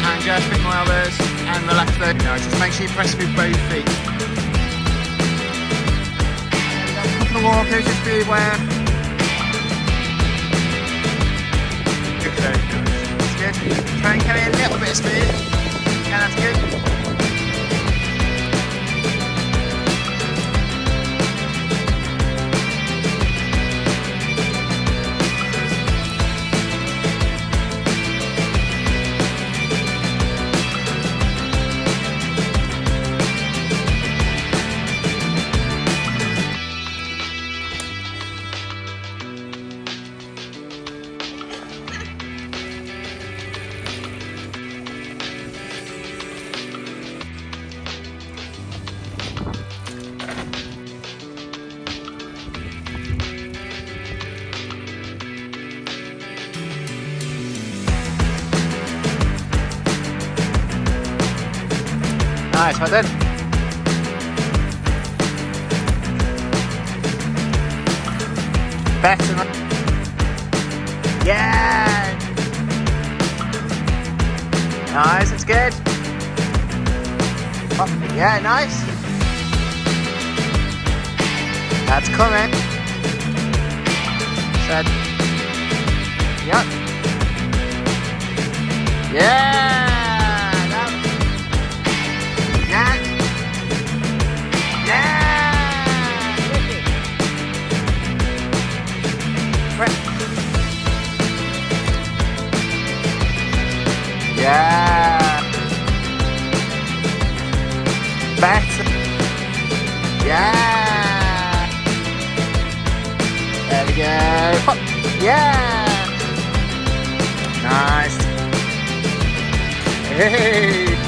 hanger, fit my others, and relax there. No, just make sure you press with both feet. The walkers, just be aware. Good. That's good. Try and carry a little bit of speed. Yeah, that's good. Nice, well done. Better. Yeah. Nice, that's good. Oh, yeah, nice. That's coming. Set. Yep. Yeah. Yeah. Better. Yeah. There we go. Pop. Yeah. Nice. Hey.